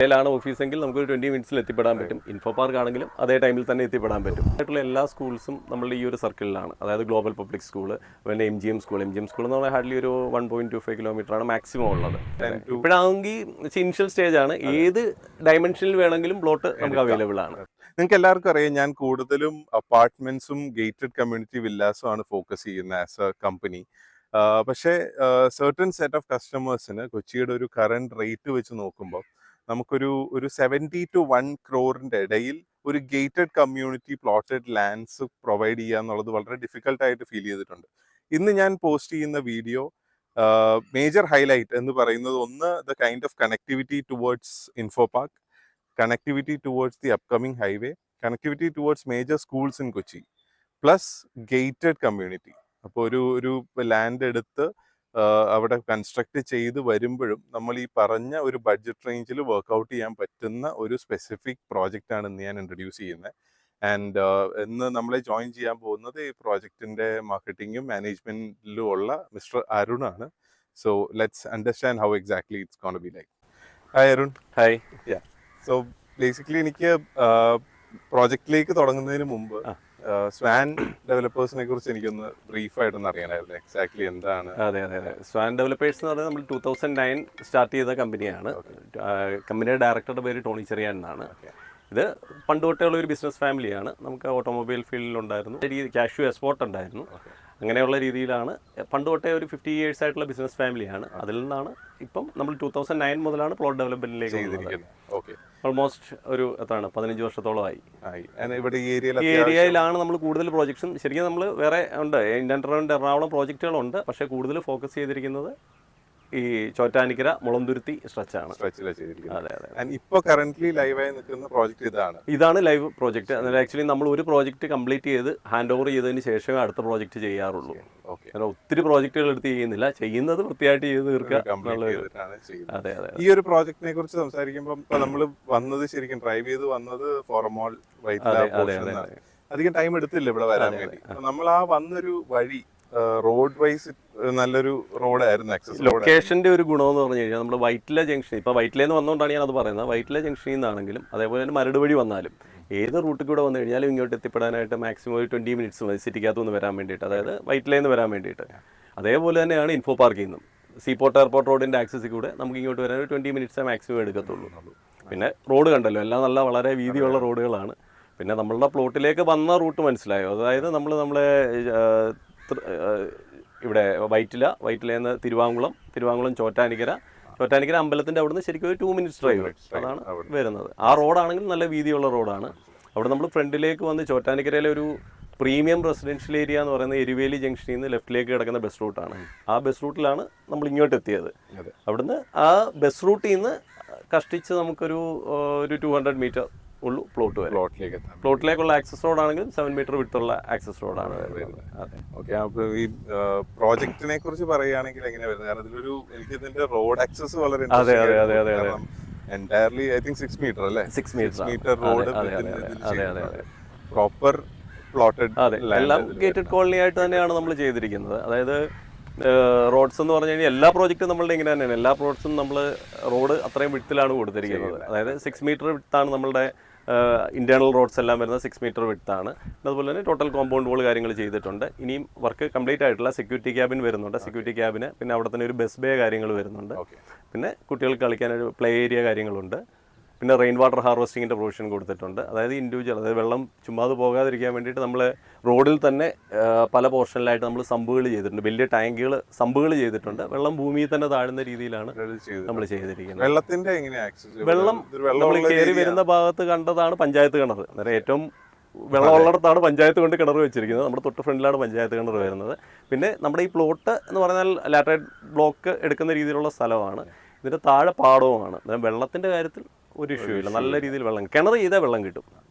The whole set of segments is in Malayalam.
ാണ് ഓഫീസെങ്കിൽ നമുക്ക് 20 മിനിറ്റ്സിൽ എത്തിപ്പെടാൻ പറ്റും. ഇൻഫോ പാർക്ക് ആണെങ്കിലും അതേ ടൈമിൽ തന്നെ എത്തിപ്പെടാൻ പറ്റും. ആയിട്ടുള്ള എല്ലാ സ്കൂൾസും നമ്മളുടെ ഈ ഒരു സർക്കിളിലാണ്. അതായത് ഗ്ലോബൽ പബ്ലിക് സ്കൂൾ, പിന്നെ MGM സ്കൂൾ എന്ന് പറഞ്ഞാൽ ഹാർഡ്ലി ഒരു 1.25 കിലോമീറ്ററാണ് മാക്സിമം ഉള്ളത്. ഇപ്പോഴാണെങ്കിൽ ഇനിഷ്യൽ സ്റ്റേജ് ആണ്. ഏത് ഡയമെൻഷനിൽ വേണമെങ്കിലും പ്ലോട്ട് നമുക്ക് അവൈലബിൾ ആണ്. നിങ്ങൾക്ക് എല്ലാവർക്കും അറിയാം, ഞാൻ കൂടുതലും അപ്പാർട്ട്മെന്റ്സും ഗേറ്റഡ് കമ്മ്യൂണിറ്റി വില്ലാസും ആണ് ഫോക്കസ് ചെയ്യുന്നത് ആസ് എ കമ്പനി. പക്ഷേ സെർട്ടൺ സെറ്റ് ഓഫ് കസ്റ്റമേഴ്സിന് കൊച്ചിയുടെ ഒരു കറണ്ട് റേറ്റ് വെച്ച് നോക്കുമ്പോൾ നമുക്കൊരു 70 to 1 crore ഇടയിൽ ഒരു gated community plotted lands provide ചെയ്യുക എന്നുള്ളത് വളരെ ഡിഫിക്കൽട്ടായിട്ട് ഫീൽ ചെയ്തിട്ടുണ്ട്. ഇന്ന് ഞാൻ പോസ്റ്റ് ചെയ്യുന്ന വീഡിയോ മേജർ ഹൈലൈറ്റ് എന്ന് പറയുന്നത് ഒന്ന്, the kind of connectivity towards info park, connectivity towards the upcoming highway, connectivity towards major schools in Kochi, plus gated community. അപ്പോൾ ഒരു ലാൻഡ് എടുത്ത് അവിടെ കൺസ്ട്രക്ട് ചെയ്ത് വരുമ്പോഴും നമ്മൾ ഈ പറഞ്ഞ ഒരു ബഡ്ജറ്റ് റേഞ്ചിൽ വർക്ക്ഔട്ട് ചെയ്യാൻ പറ്റുന്ന ഒരു സ്പെസിഫിക് പ്രോജക്റ്റ് ആണ് ഇന്ന് ഞാൻ ഇൻട്രൊഡ്യൂസ് ചെയ്യുന്നത്. ആൻഡ് ഇന്ന് നമ്മളെ ജോയിൻ ചെയ്യാൻ പോകുന്നത് ഈ പ്രോജക്റ്റിന്റെ മാർക്കറ്റിംഗും മാനേജ്മെന്റിലും ഉള്ള മിസ്റ്റർ അരുൺ ആണ്. So let's understand how exactly it's gonna be like. Hi Arun. Hi. So basically എനിക്ക് പ്രോജക്റ്റിലേക്ക് തുടങ്ങുന്നതിന് മുമ്പ് സ്വാൻ ഡെവലപ്പേഴ്സിനെ കുറിച്ച് എനിക്കൊന്ന് ബ്രീഫായിട്ടൊന്ന് അറിയാനായിരുന്നു. എക്സാക്ട്ലി എന്താണ്? അതെ. സ്വാൻ ഡെവലപ്പേഴ്സ് എന്ന് പറയുന്നത് നമ്മൾ 2009 സ്റ്റാർട്ട് ചെയ്ത കമ്പനിയാണ്. കമ്പനിയുടെ ഡയറക്ടറുടെ പേര് ടോണി ചെറിയാൻ എന്നാണ്. ഇത് പണ്ട് തൊട്ടേയുള്ള ഒരു ബിസിനസ് ഫാമിലിയാണ്. നമുക്ക് ഓട്ടോമൊബൈൽ ഫീൽഡിലുണ്ടായിരുന്നു, കാഷ്യൂ എക്സ്പോർട്ട് ഉണ്ടായിരുന്നു. അങ്ങനെയുള്ള രീതിയിലാണ് പണ്ട് തൊട്ടേ ഒരു 50 years ആയിട്ടുള്ള ബിസിനസ് ഫാമിലിയാണ്. അതിൽ നിന്നാണ് ഇപ്പം നമ്മൾ 2009 മുതലാണ് പ്ലോട്ട് ഡെവലപ്മെന്റിലേക്ക് ഓൾമോസ്റ്റ് ഒരു 15 വർഷത്തോളമായി. ഈ ഏരിയയിലാണ് നമ്മൾ കൂടുതൽ പ്രോജക്ട്സും. ശരിക്കും നമ്മൾ വേറെ ഉണ്ട്, എറണാകുളം പ്രോജക്റ്റുകളുണ്ട്. പക്ഷേ കൂടുതൽ ഫോക്കസ് ചെയ്തിരിക്കുന്നത് ഈ ചോറ്റാനിക്കര മുളന്തുരുത്തി സ്ട്രെച്ചാണ്. ഇപ്പൊ കറന്റ്ലി ലൈവായി നിൽക്കുന്ന പ്രോജക്റ്റ് ഇതാണ് ലൈവ് പ്രോജക്റ്റ്. ആക്ച്വലി നമ്മൾ ഒരു പ്രോജക്റ്റ് കംപ്ലീറ്റ് ചെയ്ത് ഹാൻഡ് ഓവർ ചെയ്തതിന് ശേഷമേ അടുത്ത പ്രോജക്റ്റ് ചെയ്യാറുള്ളൂ. ഒത്തിരി പ്രോജക്റ്റുകൾ എടുത്ത് ചെയ്യുന്നില്ല, ചെയ്യുന്നത് വൃത്തിയായിട്ട് ചെയ്ത് തീർക്കുക. അതെ. ഈ ഒരു പ്രോജക്റ്റിനെ കുറിച്ച് സംസാരിക്കുമ്പോൾ നമ്മൾ വന്നത് ശരിക്കും ഡ്രൈവ് ചെയ്ത് വന്നത് ഫോറമോൾ അധികം ടൈം എടുത്തില്ല ഇവിടെ വരാൻ വേണ്ടി. നമ്മൾ ആ വന്നൊരു വഴി റോഡ് വൈസ് നല്ലൊരു റോഡായിരുന്നു. ആക്സസ് ലൊക്കേഷന്റെ ഒരു ഗുണമെന്ന് പറഞ്ഞു കഴിഞ്ഞാൽ നമ്മൾ വൈറ്റില ജംഗ്ഷൻ, ഇപ്പൊ വൈറ്റിലെന്ന് വന്നുകൊണ്ടാണ് ഞാൻ അത് പറയുന്നത്. വൈറ്റില ജംഗ്ഷനിൽ നിന്നാണെങ്കിലും അതേപോലെ തന്നെ മരട് വഴി വന്നാലും ഏത് റൂട്ടിൽ കൂടെ വന്നു കഴിഞ്ഞാലും ഇങ്ങോട്ട് എത്തിപ്പെടാനായിട്ട് മാക്സിമം ഒരു 20 minutes മതി സിറ്റിക്കകത്തുനിന്ന് വരാൻ വേണ്ടിയിട്ട്, അതായത് വൈറ്റിലേന്ന് വരാൻ വേണ്ടിയിട്ട്. അതേപോലെ തന്നെയാണ് ഇൻഫോ പാർക്കിൽ നിന്നും സീപോർട്ട് എയർപോർട്ട് റോഡിന്റെ ആക്സസിൽ കൂടെ നമുക്ക് ഇങ്ങോട്ട് വരാൻ ഒരു 20 minutes മാക്സിമം എടുക്കത്തുള്ളൂ. പിന്നെ റോഡ് കണ്ടല്ലോ, എല്ലാം നല്ല വളരെ വീതിയുള്ള റോഡുകളാണ്. പിന്നെ നമ്മളുടെ പ്ലോട്ടിലേക്ക് വന്ന റൂട്ട് മനസ്സിലായോ? അതായത് നമ്മളെ ഇവിടെ വൈറ്റിലേന്ന് തിരുവാങ്കുളം ചോറ്റാനിക്കര അമ്പലത്തിന്റെ അവിടുന്ന് ശരിക്കും ഒരു 2 minutes ഡ്രൈവ് അതാണ് വരുന്നത്. ആ റോഡാണെങ്കിൽ നല്ല വീതിയുള്ള റോഡാണ്. അവിടെ നമ്മൾ ഫ്രണ്ടിലേക്ക് വന്ന് ചോറ്റാനിക്കരയിലെ ഒരു പ്രീമിയം റെസിഡൻഷ്യൽ ഏരിയ എന്ന് പറയുന്ന എരുവേലി ജംഗ്ഷനിൽ നിന്ന് ലെഫ്റ്റിലേക്ക് കിടക്കുന്ന ബസ് റൂട്ടാണ്. ആ ബസ് റൂട്ടിലാണ് നമ്മൾ ഇങ്ങോട്ട് എത്തിയത്. അവിടുന്ന് ആ ബസ് റൂട്ടിൽ നിന്ന് കഷ്ടിച്ച് നമുക്കൊരു 200 meter ഉള്ളൂ പ്ലോട്ട് വരെ. പ്ലോട്ടിലേക്കുള്ള ആക്സസ് റോഡ് ആണെങ്കിൽ 7 meter വിട്ടുള്ള ആക്സസ് റോഡാണ്. ഈ പ്രോജക്റ്റിനെ കുറിച്ച് പറയുകയാണെങ്കിൽ എങ്ങനെയാ വരുന്നത്? കാരണം ഇതിലൊരു എനിക്ക് ഇതിന്റെ റോഡ് ആക്സസ് വളരെ എൻറ്റയർലി ഐ തിങ്ക് 6 meter അല്ലേ? 6 meter റോഡ് പ്രോപ്പർ പ്ലോട്ടഡ്. അതെ, എല്ലാം ഗേറ്റഡ് കോളനി ആയിട്ട് തന്നെയാണ് നമ്മൾ ചെയ്തിരിക്കുന്നത്. അതായത് റോഡ്സ് എന്ന് പറഞ്ഞു കഴിഞ്ഞാൽ എല്ലാ പ്രോജക്റ്റും നമ്മളുടെ ഇങ്ങനെ തന്നെയാണ്. എല്ലാ പ്രോജക്ട്സും നമ്മൾ റോഡ് അത്രയും വിഡ്ത്തിലാണ് കൊടുത്തിരിക്കുന്നത്. അതായത് 6 meter വിഡ്ത്താണ് നമ്മളുടെ ഇന്റേണൽ റോഡ്സ് എല്ലാം വരുന്നത് 6 meter വിഡ്ത്താണ്. അതുപോലെ തന്നെ ടോട്ടൽ കോമ്പൗണ്ട് വോൾ കാര്യങ്ങൾ ചെയ്തിട്ടുണ്ട്. ഇനിയും വർക്ക് കംപ്ലീറ്റ് ആയിട്ടുള്ള സെക്യൂരിറ്റി ക്യാബിൻ വരുന്നുണ്ട്. സെക്യൂരിറ്റി ക്യാബിന് പിന്നെ അവിടെ തന്നെ ഒരു ബസ് ബേ കാര്യങ്ങൾ വരുന്നുണ്ട്. പിന്നെ കുട്ടികൾക്ക് കളിക്കാനൊരു പ്ലേ ഏരിയ കാര്യങ്ങളുണ്ട്. പിന്നെ റെയിൻ വാട്ടർ ഹാർവെസ്റ്റിങ്ങിൻ്റെ പ്രൊവിഷൻ കൊടുത്തിട്ടുണ്ട്. അതായത് ഇൻഡിവിജ്വൽ, അതായത് വെള്ളം ചുമ്മാതെ പോകാതിരിക്കാൻ വേണ്ടിയിട്ട് നമ്മൾ റോഡിൽ തന്നെ പല പോർഷനിലായിട്ട് നമ്മൾ സമ്പുകൾ ചെയ്തിട്ടുണ്ട്. വലിയ ടാങ്കുകൾ സമ്പുകൾ ചെയ്തിട്ടുണ്ട്. വെള്ളം ഭൂമിയിൽ തന്നെ താഴുന്ന രീതിയിലാണ് നമ്മൾ ചെയ്തിരിക്കുന്നത്. വെള്ളം നമ്മൾ കയറി വരുന്ന ഭാഗത്ത് കണ്ടതാണ് പഞ്ചായത്ത് കിണർ. അന്നേരം ഏറ്റവും വെള്ളമുള്ളിടത്താണ് പഞ്ചായത്ത് കൊണ്ട് കിണർ വെച്ചിരിക്കുന്നത്. നമ്മുടെ തൊട്ട് ഫ്രണ്ടിലാണ് പഞ്ചായത്ത് കിണർ വരുന്നത്. പിന്നെ നമ്മുടെ ഈ പ്ലോട്ട് എന്ന് പറഞ്ഞാൽ ലാറ്ററൈറ്റ് ബ്ലോക്ക് എടുക്കുന്ന രീതിയിലുള്ള സ്ഥലമാണ്. ഇതിൻ്റെ താഴെ പാടവുമാണ്. വെള്ളത്തിൻ്റെ കാര്യത്തിൽ ഒരു ഇഷ്യൂ ഇല്ല, നല്ല രീതിയിൽ വെള്ളം കിണർ ചെയ്താൽ വെള്ളം കിട്ടും.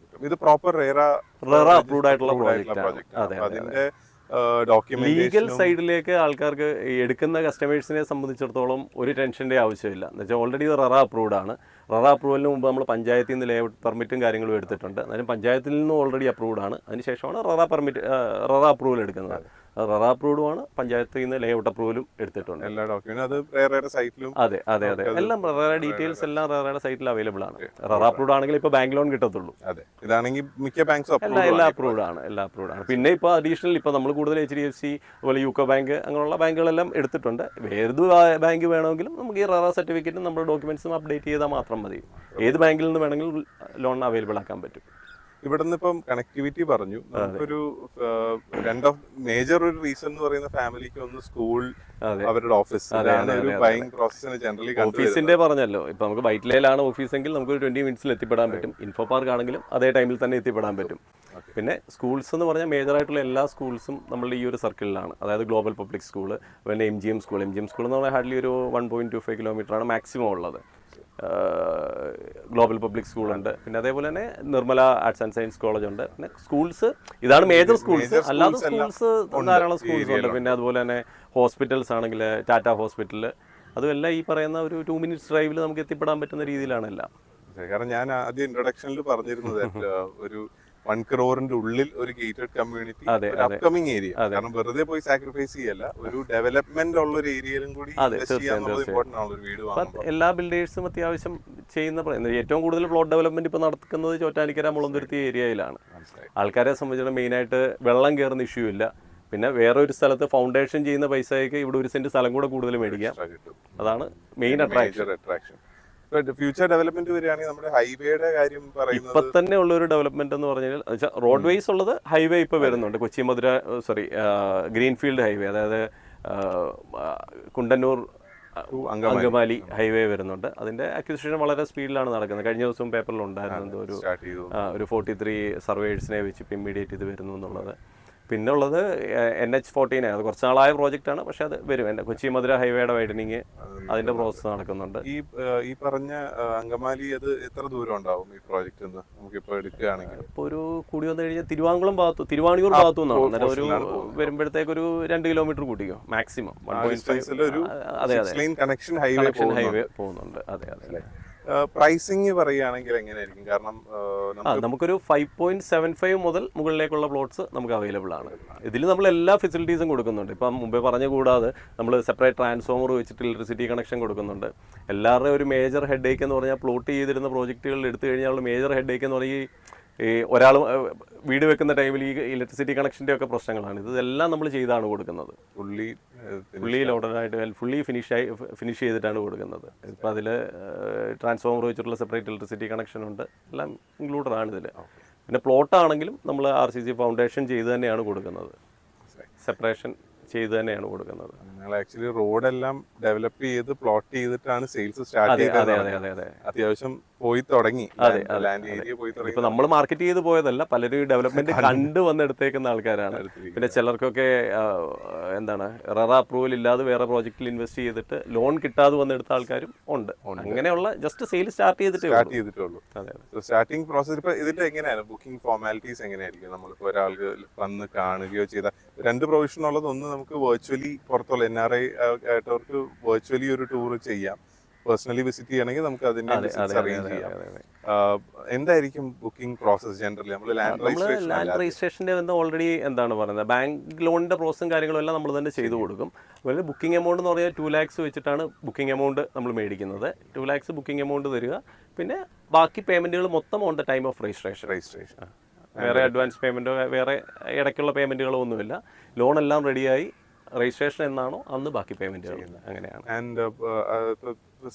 ഇത് പ്രോപ്പർ റെറ അപ്രൂവ്ഡ് ആയിട്ടുള്ള പ്രോജക്റ്റാണ്. അതെ. ലീഗൽ സൈഡിലേക്ക് ആൾക്കാർക്ക് എടുക്കുന്ന കസ്റ്റമേഴ്സിനെ സംബന്ധിച്ചിടത്തോളം ഒരു ടെൻഷൻ്റെ ആവശ്യമില്ല. എന്ന് വെച്ചാൽ ഓൾറെഡി ഇത് റെറ അപ്രൂവ്ഡ് ആണ്. റെറ അപ്രൂവലിന് മുമ്പ് നമ്മൾ പഞ്ചായത്തിൽ നിന്ന് ലേഔട്ട് പെർമിറ്റും കാര്യങ്ങളും എടുത്തിട്ടുണ്ട്. അതിന് പഞ്ചായത്തിൽ നിന്നും ഓൾറെഡി അപ്രൂവ്ഡ് ആണ്. അതിനുശേഷമാണ് റെറ അപ്രൂവൽ എടുക്കുന്നത്. റെറ അപ്രൂവ്ഡുമാണ്, പഞ്ചായത്തിൽ നിന്ന് ലേഔട്ട് അപ്രൂവലും എടുത്തിട്ടുണ്ട്. എല്ലാ ഡോക്യുമെന്റും അത് റെറയുടെ സൈറ്റിലും. അതെ അതെ അതെ, എല്ലാം റെറയുടെ ഡീറ്റെയിൽസ് എല്ലാം റെറയുടെ സൈറ്റിൽ അവൈലബിൾ ആണ്. റെറ അപ്രൂവ്ഡ് ആണെങ്കിൽ ഇപ്പോൾ ബാങ്ക് ലോൺ കിട്ടത്തുള്ളൂ. അതെ, ഇതാണെങ്കിൽ മിക്ക ബാങ്ക്സും എല്ലാം അപ്രൂവ്ഡ് ആണ്, എല്ലാം അപ്രൂവ്ഡ് ആണ്. പിന്നെ ഇപ്പോൾ അഡീഷണൽ ഇപ്പോൾ നമ്മൾ കൂടുതൽ HDFC അതുപോലെ യൂക്കോ ബാങ്ക് അങ്ങനെയുള്ള ബാങ്കുകളെല്ലാം എടുത്തിട്ടുണ്ട്. ഏത് ബാങ്ക് വേണമെങ്കിലും നമുക്ക് ഈ റെറ സർട്ടിഫിക്കറ്റും നമ്മുടെ ഡോക്യുമെന്റ്സും അപ്ഡേറ്റ് ചെയ്താൽ മാത്രം മതി. ഏത് ബാങ്കിൽ നിന്ന് വേണമെങ്കിലും ലോൺ അവൈലബിൾ ആക്കാൻ പറ്റും. ഇവിടെ നിന്ന് ഇപ്പം കണക്ടിവിറ്റി പറഞ്ഞു, നമുക്കൊരു രണ്ട് ഓഫ് മേജർ ഒരു റീസൺ എന്ന് പറയുന്ന ഫാമിലിക്ക് ഒന്ന് സ്കൂൾ, അവരുടെ ഓഫീസ്, ബൈങ് പ്രോസസ്സിന് ജനറലി ഓഫീസിന്റെ പറഞ്ഞല്ലോ. ഇപ്പൊ നമുക്ക് വൈറ്റ്ലയിലാണ് ഓഫീസെങ്കിൽ നമുക്ക് ഒരു 20 മിനിറ്റ്സിൽ എത്തിപ്പെടാൻ പറ്റും. ഇൻഫോ പാർക്ക് ആണെങ്കിലും അതേ ടൈമിൽ തന്നെ എത്തിപ്പെടാൻ പറ്റും. പിന്നെ സ്കൂൾസ് എന്ന് പറഞ്ഞാൽ മേജർ ആയിട്ടുള്ള എല്ലാ സ്കൂൾസും നമ്മളുടെ ഈ ഒരു സർക്കിളിലാണ്. അതായത് ഗ്ലോബൽ പബ്ലിക് സ്കൂൾ, പിന്നെ MGM സ്കൂൾ എന്ന് പറഞ്ഞാൽ ഹാർഡ്ലി ഒരു 1.25 കിലോമീറ്ററാണ് മാക്സിമം ഉള്ളത്. ഗ്ലോബൽ പബ്ലിക് സ്കൂളുണ്ട്, പിന്നെ അതേപോലെ തന്നെ Nirmala arts and science college ഉണ്ട്. പിന്നെ സ്കൂൾസ് ഇതാണ് മേജർ സ്കൂൾസ്. അല്ലാതെ സ്കൂൾസ് ധാരാളം സ്കൂൾസ് ഉണ്ട്. പിന്നെ അതുപോലെ തന്നെ ഹോസ്പിറ്റൽസ് ആണെങ്കിൽ ടാറ്റ ഹോസ്പിറ്റൽ, അതുമെല്ലാം ഈ പറയുന്ന ഒരു 2 മിനിറ്റ്സ് ഡ്രൈവിൽ നമുക്ക് എത്തിപ്പെടാൻ പറ്റുന്ന രീതിയിലാണ് എല്ലാം. കാരണം ഞാൻ ആദ്യം ഇൻട്രൊഡക്ഷനിൽ പറഞ്ഞിരുന്നത് ഒരു 1 crore ഉള്ളിൽ ഒരു ഗേറ്റഡ് കമ്മ്യൂണിറ്റി, അപ്കമിങ് ഏരിയ. കാരണം വെറുതെ പോയി സാക്രിഫൈസ് ചെയ്യല്ല, ഒരു ഡെവലപ്മെന്റ് ഉള്ള ഒരു ഏരിയയിലും കൂടി ഇമ്പോർട്ടന്റ് ആണ് ഒരു വീട് വാങ്ങുമ്പോൾ. എല്ലാ ബിൽഡേഴ്സും അത്യാവശ്യം ചെയ്യുന്ന ഏറ്റവും കൂടുതൽ പ്ലോട്ട് ഡെവലപ്മെന്റ് ഇപ്പോൾ നടക്കുന്നത് ചോറ്റാനിക്കര മുളന്തുരുത്തി ഏരിയയിലാണ്. ആൾക്കാരെ സംബന്ധിച്ചിടത്തോളം മെയിനായിട്ട് വെള്ളം കയറുന്ന ഇഷ്യൂ ഇല്ല. പിന്നെ വേറെ ഒരു സ്ഥലത്ത് ഫൗണ്ടേഷൻ ചെയ്യുന്ന പൈസയ്ക്ക് ഇവിടെ 1 സെന്റ് സ്ഥലം കൂടെ കൂടുതൽ മേടിക്കാം. അതാണ് മെയിൻ അട്രാക്ഷൻ. ഫ്യൂച്ചർ ഡെവലപ്മെന്റ് വരികയാണെങ്കിൽ നമ്മുടെ ഹൈവേയുടെ കാര്യം പറയുന്നത് ഇപ്പൊ തന്നെ ഉള്ള ഒരു ഡെവലപ്മെന്റ് എന്ന് പറഞ്ഞാൽ റോഡ് വേസ് ഉള്ളത് ഹൈവേ ഇപ്പൊ വരുന്നുണ്ട്. കൊച്ചി മധുര ഗ്രീൻഫീൽഡ് ഹൈവേ, അതായത് കുണ്ടന്നൂർ അങ്കമാലി ഹൈവേ വരുന്നുണ്ട്. അതിന്റെ അക്വിസിഷൻ വളരെ സ്പീഡിലാണ് നടക്കുന്നത്. കഴിഞ്ഞ ദിവസം പേപ്പറിൽ ഉണ്ടായിരുന്നത് ഒരു 43 സർവേഴ്സിനെ വെച്ച് ഇപ്പം ഇമ്മീഡിയറ്റ് ഇത് വരുന്നു എന്നുള്ളത്. പിന്നെ ഉള്ളത് NH14 അത് കുറച്ച് നാളായ പ്രോജക്റ്റാണ്, പക്ഷെ അത് വരും. എൻ്റെ കൊച്ചി മധുര ഹൈവേയുടെ വൈഡനിങ് അതിന്റെ പ്രോസസ്സ് നടക്കുന്നുണ്ട്. ഈ പറഞ്ഞ അങ്കമാലി അത് എത്ര ദൂരം ഉണ്ടാവും ഈ പ്രോജക്റ്റ് എന്ന് നമുക്കിപ്പോൾ എടുക്കുകയാണെങ്കിൽ? ഇപ്പോൾ ഒരു കൂടി വന്നു കഴിഞ്ഞാൽ തിരുവാണിയൂർ ഭാഗത്തു നിന്നാണ്. അന്നേരം ഒരു വരുമ്പോഴത്തേക്ക് ഒരു 2 കിലോമീറ്റർ കൂട്ടിക്കോ മാക്സിമം. 1.5 കണക്ഷൻ ഹൈവേ പോകുന്നുണ്ട്. അതെ അതെ. പ്രൈസിങ് പറയുകയാണെങ്കിൽ എങ്ങനെയായിരിക്കും? കാരണം നമുക്കൊരു 5.75 മുതൽ മുകളിലേക്കുള്ള പ്ലോട്ട്സ് നമുക്ക് അവൈലബിൾ ആണ്. ഇതിൽ നമ്മൾ എല്ലാ ഫെസിലിറ്റീസും കൊടുക്കുന്നുണ്ട്. ഇപ്പം മുമ്പേ പറഞ്ഞ കൂടാതെ നമ്മൾ സെപ്പറേറ്റ് ട്രാൻസ്ഫോമർ വെച്ചിട്ട് ഇലക്ട്രിസിറ്റി കണക്ഷൻ കൊടുക്കുന്നുണ്ട്. എല്ലാവരുടെയും ഒരു മേജർ ഹെഡേക്ക് എന്ന് പറഞ്ഞാൽ പ്ലോട്ട് ചെയ്തിരുന്ന പ്രോജക്റ്റുകളിൽ എടുത്തു കഴിഞ്ഞാൽ മേജർ ഹെഡേക്ക് എന്ന് പറഞ്ഞാൽ ഈ ഒരാൾ വീട് വെക്കുന്ന ടൈമിൽ ഈ ഇലക്ട്രിസിറ്റി കണക്ഷൻ്റെ ഒക്കെ പ്രശ്നങ്ങളാണ്. ഇതെല്ലാം നമ്മൾ ചെയ്താണ് കൊടുക്കുന്നത്. ഫുള്ളി ലോഡഡായിട്ട് ഫുള്ളി ഫിനിഷ് ചെയ്തിട്ടാണ് കൊടുക്കുന്നത്. ഇപ്പം അതിൽ ട്രാൻസ്ഫോമർ വെച്ചിട്ടുള്ള സെപ്പറേറ്റ് ഇലക്ട്രിസിറ്റി കണക്ഷൻ ഉണ്ട്, എല്ലാം ഇൻക്ലൂഡഡ് ആണ് ഇതിൽ. പിന്നെ പ്ലോട്ടാണെങ്കിലും നമ്മൾ RCC ഫൗണ്ടേഷൻ ചെയ്ത് തന്നെയാണ് കൊടുക്കുന്നത്, സെപ്പറേഷൻ ചെയ്ത് തന്നെയാണ് കൊടുക്കുന്നത്. നിങ്ങൾ ആക്ച്വലി റോഡെല്ലാം ഡെവലപ്പ് ചെയ്ത് പ്ലോട്ട് ചെയ്തിട്ടാണ് സെയിൽസ് സ്റ്റാർട്ട് ചെയ്തത്. അത്യാവശ്യം പോയി തുടങ്ങി, ലാൻഡ് ഏരിയ പോയി തുടങ്ങി. ഇപ്പൊ നമ്മൾ മാർക്കറ്റ് ചെയ്ത് പോയതല്ല, പലരും ഡെവലപ്മെന്റ് കണ്ടു വന്നെടുത്തേക്കുന്ന ആൾക്കാരാണ്. പിന്നെ ചിലർക്കൊക്കെ എന്താണ് റെറ അപ്രൂവൽ ഇല്ലാതെ വേറെ പ്രോജക്റ്റിൽ ഇൻവെസ്റ്റ് ചെയ്തിട്ട് ലോൺ കിട്ടാതെ വന്നെടുത്ത ആൾക്കാരും ഉണ്ട്. അങ്ങനെയുള്ള ജസ്റ്റ് സെയിൽ സ്റ്റാർട്ട് ചെയ്തിട്ടുള്ളൂ. സ്റ്റാർട്ടിംഗ് പ്രോസസ് ഇപ്പൊ ഇതിന്റെ എങ്ങനെയാണ് ബുക്കിംഗ് ഫോർമാലിറ്റീസ് എങ്ങനെയായിരിക്കും? നമ്മളിപ്പോ ഒരാൾക്ക് വന്ന് കാണുകയോ ചെയ്താൽ 2 പ്രൊവിഷൻ ഉള്ളത്, ഒന്ന് നമുക്ക് വെർച്വലി പുറത്തുള്ള NRI ആയിട്ടവർക്ക് വെർച്വലി ഒരു ടൂർ ചെയ്യാം. പേഴ്സണലി വിസിറ്റ് ചെയ്യണമെങ്കിൽ നമുക്ക് അതിന്റെ അറേഞ്ച് ചെയ്യാം. എന്തായിരിക്കും ബുക്കിംഗ് പ്രോസസ് ജനറലി? നമ്മൾ ലാൻഡ് രജിസ്ട്രേഷന്റെ ഓൾറെഡി എന്താണ് പറയുന്നത്, ബാങ്ക് ലോണിന്റെ പ്രോസസും കാര്യങ്ങളും എല്ലാം നമ്മൾ തന്നെ ചെയ്തു കൊടുക്കും. അതുപോലെ ബുക്കിംഗ് എമൗണ്ട് എന്ന് പറഞ്ഞാൽ 2 lakhs വെച്ചിട്ടാണ് ബുക്കിംഗ് എമൗണ്ട് നമ്മൾ മേടിക്കുന്നത്. 2 lakhs ബുക്കിംഗ് എമൗണ്ട് തരിക. പിന്നെ ബാക്കി പേയ്മെന്റുകൾ മൊത്തം on the time of registration. വേറെ അഡ്വാൻസ് പേയ്മെന്റോ വേറെ ഇടയ്ക്കുള്ള പേയ്മെന്റുകളോ ഒന്നുമില്ല. ലോൺ എല്ലാം റെഡിയായി രജിസ്ട്രേഷൻ എന്നാണോ അന്ന് ബാക്കി പേയ്മെന്റുകൾ. അങ്ങനെയാണ്. ആൻഡ്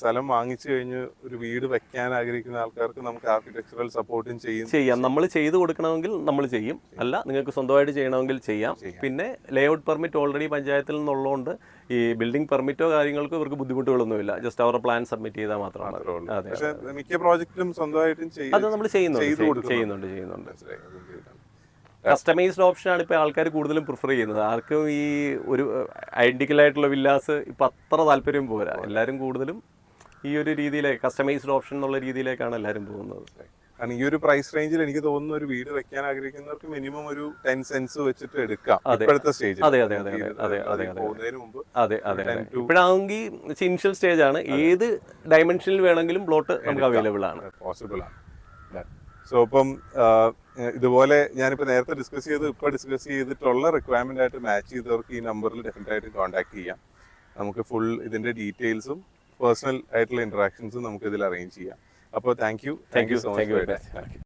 സ്ഥലം വാങ്ങിച്ചു കഴിഞ്ഞ് ഒരു വീട് വെക്കാൻ ആഗ്രഹിക്കുന്ന ആൾക്കാർക്ക് നമുക്ക് ആർക്കിടെക്ചറൽ സപ്പോർട്ടും ചെയ്യാം. നമ്മൾ ചെയ്ത് കൊടുക്കണമെങ്കിൽ നമ്മൾ ചെയ്യും, അല്ല നിങ്ങൾക്ക് സ്വന്തമായിട്ട് ചെയ്യണമെങ്കിൽ ചെയ്യാം. പിന്നെ ലേഔട്ട് പെർമിറ്റ് ഓൾറെഡി പഞ്ചായത്തിൽ നിന്നുള്ളതുകൊണ്ട് ഈ ബിൽഡിംഗ് പെർമിറ്റോ കാര്യങ്ങൾക്ക് ഇവർക്ക് ബുദ്ധിമുട്ടുകളൊന്നുമില്ല. ജസ്റ്റ് അവരുടെ പ്ലാൻ സബ്മിറ്റ് ചെയ്താൽ മാത്രമാണ്. പക്ഷേ മിക്ക പ്രോജക്റ്റിലും സ്വന്തമായിട്ടും അത് നമ്മൾ ചെയ്യുന്നുണ്ട്. കസ്റ്റമൈസ്ഡ് ഓപ്ഷനാണ് ഇപ്പോൾ ആൾക്കാർ കൂടുതലും പ്രിഫർ ചെയ്യുന്നത്. ആർക്കും ഈ ഒരു ഐഡന്റിക്കൽ ആയിട്ടുള്ള വില്ലാസ് ഇപ്പം അത്ര താല്പര്യം പോരാ. എല്ലാവരും കൂടുതലും ഈ ഒരു രീതിയിലേക്ക് കസ്റ്റമൈസ്ഡ് ഓപ്ഷൻ എന്നുള്ള രീതിയിലേക്കാണ് എല്ലാവരും പോകുന്നത്. കാരണം ഈ ഒരു പ്രൈസ് റേഞ്ചിൽ എനിക്ക് തോന്നുന്നു ഒരു വീട് വെക്കാൻ ആഗ്രഹിക്കുന്നവർക്ക് മിനിമം ഒരു 10 cents വെച്ചിട്ട് എടുക്കാം ഇപ്പോഴത്തെ സ്റ്റേജിൽ. പോകുന്നതിന് മുമ്പ് ഇപ്പോഴാണെങ്കിൽ ഇനിഷ്യൽ സ്റ്റേജ് ആണ്. ഏത് ഡയമെൻഷനിൽ വേണമെങ്കിലും പ്ലോട്ട് നമുക്ക് അവൈലബിൾ ആണ്, പോസിബിൾ ആണ്. സോ ഇപ്പം ഇതുപോലെ ഞാനിപ്പോൾ നേരത്തെ ഡിസ്കസ് ചെയ്ത് ഇപ്പോൾ ഡിസ്കസ് ചെയ്തിട്ടുള്ള റിക്വയർമെൻ്റ് ആയിട്ട് മാച്ച് ചെയ്തവർക്ക് ഈ നമ്പറിൽ ഡെഫിനറ്റ് ആയിട്ട് കോൺടാക്ട് ചെയ്യാം. നമുക്ക് ഫുൾ ഇതിൻ്റെ ഡീറ്റെയിൽസും പേഴ്സണൽ ആയിട്ടുള്ള ഇൻട്രാക്ഷൻസും നമുക്ക് ഇതിൽ അറേഞ്ച് ചെയ്യാം. അപ്പോൾ താങ്ക് യു സോ മച്ച്.